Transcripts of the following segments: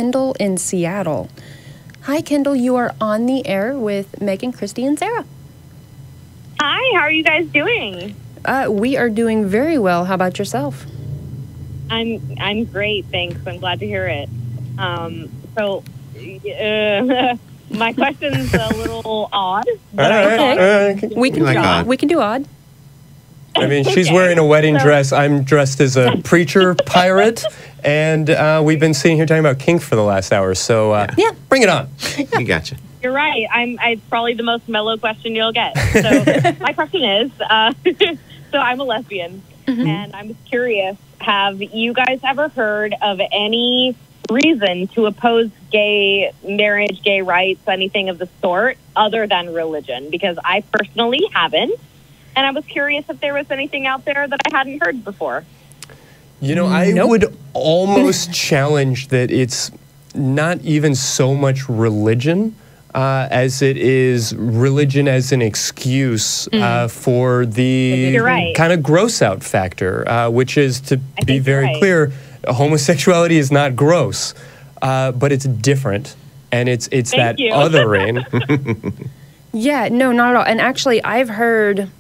Kendall in Seattle. Hi, Kendall. You are on the air with Megan, Christy, and Sarah. Hi, how are you guys doing? We are doing very well. How about yourself? I'm great, thanks. I'm glad to hear it. My question's a little odd. But we can do odd. I mean, she's wearing a wedding dress. I'm dressed as a preacher pirate, and we've been sitting here talking about kink for the last hour. So yeah, bring it on. We gotcha. You're right. It's probably the most mellow question you'll get. So my question is, so I'm a lesbian, and I'm curious, have you guys ever heard of any reason to oppose gay marriage, gay rights, anything of the sort, other than religion? Because I personally haven't, and I was curious if there was anything out there that I hadn't heard before. You know, I would almost challenge that it's not even so much religion as it is religion as an excuse for the kind of gross out factor, which is, to be very clear, homosexuality is not gross, but it's different, and it's that othering. Yeah, no, not at all. And actually, I've heard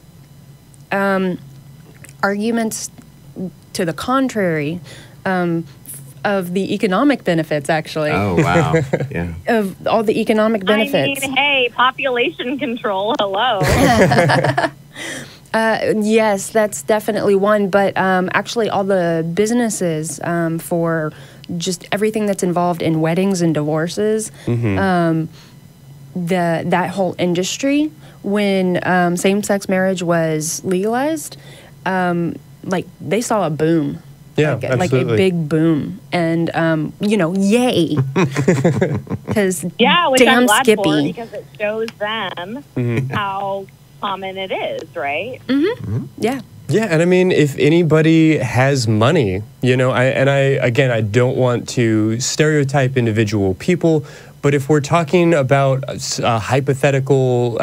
arguments to the contrary of the economic benefits, actually. Oh, wow. Yeah. Of all the economic benefits. I mean, hey, population control, hello. Yes, that's definitely one. But actually, all the businesses for just everything that's involved in weddings and divorces, that whole industry, when same-sex marriage was legalized, like, they saw a boom. Yeah, like a big boom, and yay! Because which damn I'm glad Skippy, for, because it shows them how common it is, right? Yeah. Yeah, and I mean, if anybody has money, I don't want to stereotype individual people, but if we're talking about a hypothetical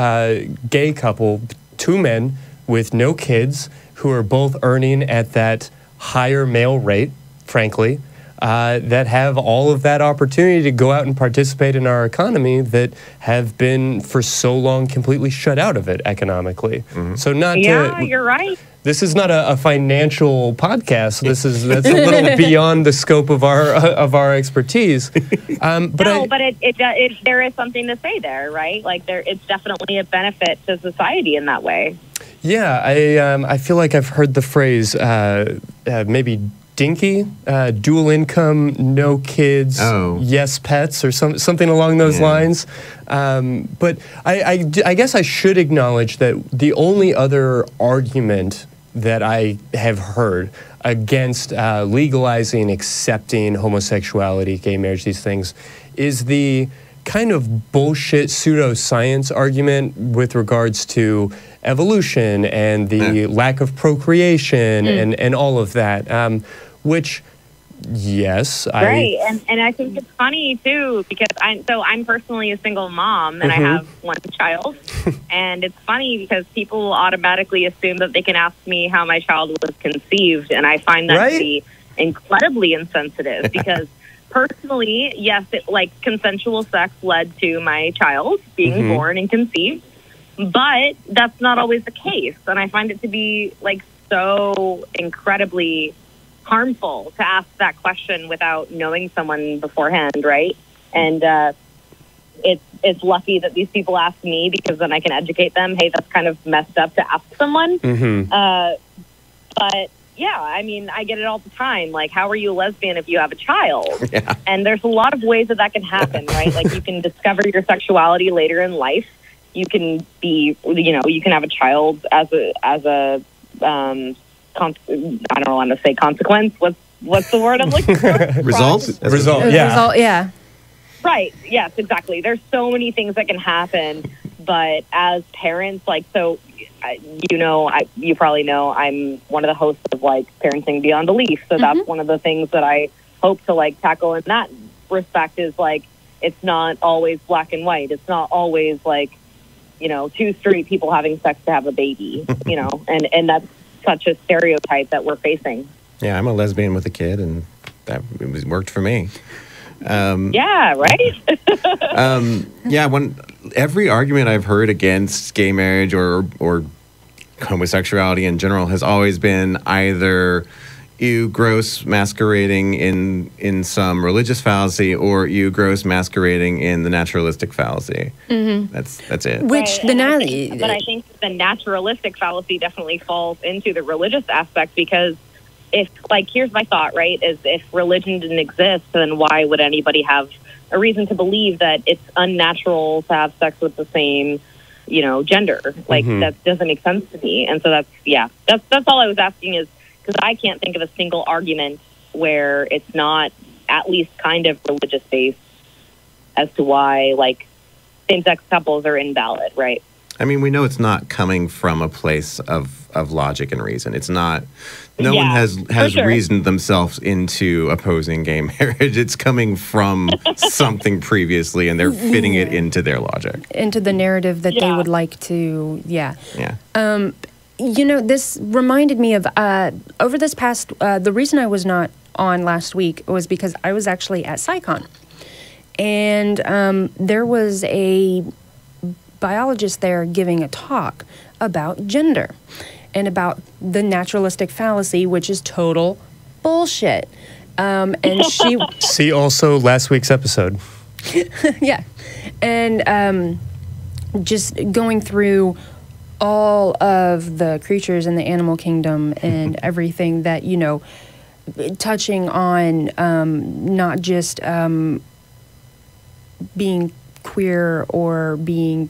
gay couple, two men with no kids who are both earning at that higher male rate, frankly, that have all of that opportunity to go out and participate in our economy, that have been for so long completely shut out of it economically. So you're right. This is not a financial podcast. That's a little beyond the scope of our expertise. But there is something to say there, right? Like, it's definitely a benefit to society in that way. Yeah, I feel like I've heard the phrase maybe dinky, dual income, no kids, yes pets, or something along those lines. But I guess I should acknowledge that the only other argument that I have heard against legalizing, accepting homosexuality, gay marriage, these things, is the kind of bullshit pseudoscience argument with regards to evolution and the lack of procreation and all of that, which, yes. Right, and I think it's funny, too, because I'm personally a single mom, and I have one child, and it's funny because people automatically assume that they can ask me how my child was conceived, and I find that to be incredibly insensitive, because personally, yes, consensual sex led to my child being born and conceived, but that's not always the case. And I find it to be so incredibly harmful to ask that question without knowing someone beforehand, right? And it's lucky that these people ask me, because then I can educate them. Hey, that's kind of messed up to ask someone. But yeah, I mean, I get it all the time. Like, how are you a lesbian if you have a child? Yeah. And there's a lot of ways that can happen, right? Like, you can discover your sexuality later in life. You can be, you can have a child as a I don't want to say consequence. What's the word I'm looking for? Result. Yeah. Result. Yeah. Right. Yes. Exactly. There's so many things that can happen, but as parents, you probably know, I'm one of the hosts of Parenting Beyond Belief. So that's one of the things that I hope to tackle in that respect is it's not always black and white. It's not always two straight people having sex to have a baby, and that's such a stereotype that we're facing. Yeah, I'm a lesbian with a kid, and that worked for me. Yeah, right? Every argument I've heard against gay marriage or homosexuality in general has always been either you gross masquerading in some religious fallacy, or you gross masquerading in the naturalistic fallacy. That's it. Which right. But I think the naturalistic fallacy definitely falls into the religious aspect, because if, like, here's my thought, right, is if religion didn't exist, then why would anybody have a reason to believe that it's unnatural to have sex with the same, gender? Like, that doesn't make sense to me. And so that's all I was asking, is because I can't think of a single argument where it's not at least kind of religious based as to why, like, same-sex couples are invalid, right? I mean, we know it's not coming from a place of logic and reason. It's not. No one has reasoned themselves into opposing gay marriage. It's coming from something previously, and they're fitting it into their logic, into the narrative that they would like to. This reminded me of over this past. The reason I was not on last week was because I was actually at SciCon, and there was a biologist there giving a talk about gender and about the naturalistic fallacy, which is total bullshit. And she see also last week's episode. Yeah, and just going through all of the creatures in the animal kingdom and everything that, touching on not just being queer or being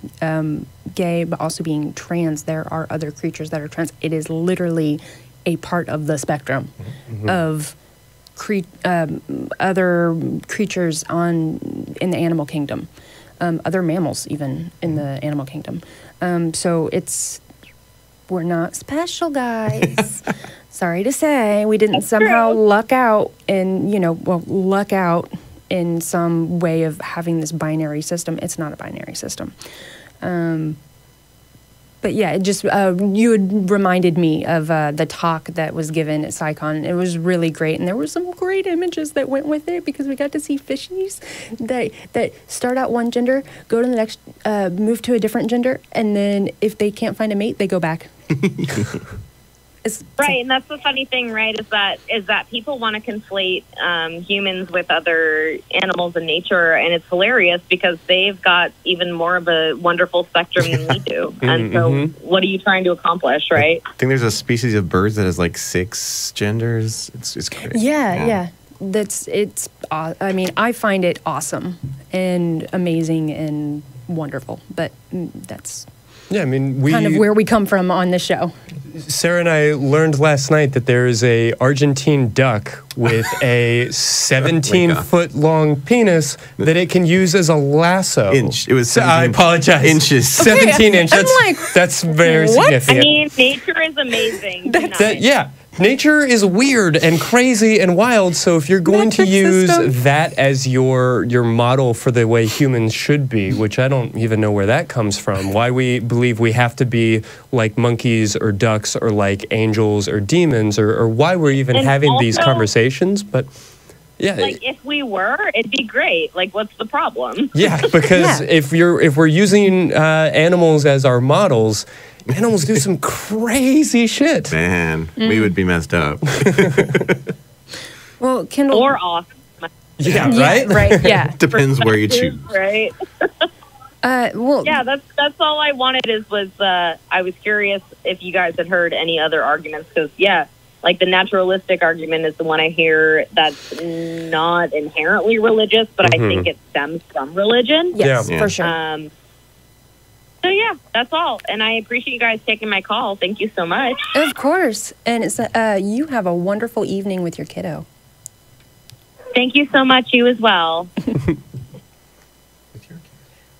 gay, but also being trans. There are other creatures that are trans. It is literally a part of the spectrum of other creatures in the animal kingdom, other mammals even in the animal kingdom. So we're not special, guys. Sorry to say, we didn't somehow luck out in some way of having this binary system. It's not a binary system. But yeah, it just, you had reminded me of the talk that was given at SciCon. It was really great, and there were some great images that went with it, because we got to see fishies that start out one gender, go to the next, move to a different gender, and then if they can't find a mate, they go back. Right, and that's the funny thing, right, is that people want to conflate humans with other animals in nature, and it's hilarious because they've got even more of a wonderful spectrum than we do. And so what are you trying to accomplish, right? I think there's a species of birds that has like 6 genders. It's crazy. Yeah. I mean, I find it awesome and amazing and wonderful, but that's... Yeah, I mean, kind of where we come from on this show. Sarah and I learned last night that there is a Argentine duck with a 17-foot-long penis that it can use as a lasso. It was 17 I apologize. Inches. 17 inches. That's very significant. I mean, nature is amazing. Nature is weird and crazy and wild, so if you're going to use that as your model for the way humans should be, which I don't even know where that comes from, why we believe we have to be like monkeys or ducks or like angels or demons, or why we're even having these conversations, but... Yeah, like if we were, it'd be great. Like, what's the problem? Yeah, because if we're using animals as our models, animals do some crazy shit. Man, we would be messed up. Well, Kendall, or awesome. Yeah, right. Right. Yeah, depends where you choose. Right. That's all I wanted. Was I was curious if you guys had heard any other arguments, because like the naturalistic argument is the one I hear that's not inherently religious, but I think it stems from religion. Yes, for sure. So that's all. And I appreciate you guys taking my call. Thank you so much. Of course. And it's you have a wonderful evening with your kiddo. Thank you so much. You as well.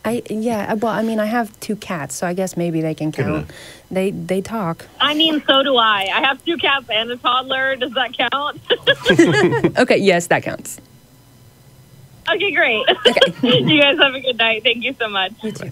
Well, I mean, I have 2 cats, so I guess maybe they can count. They talk. I mean, so do I. I have 2 cats and a toddler. Does that count? Okay, yes, that counts. Okay, great. Okay. You guys have a good night. Thank you so much. You too.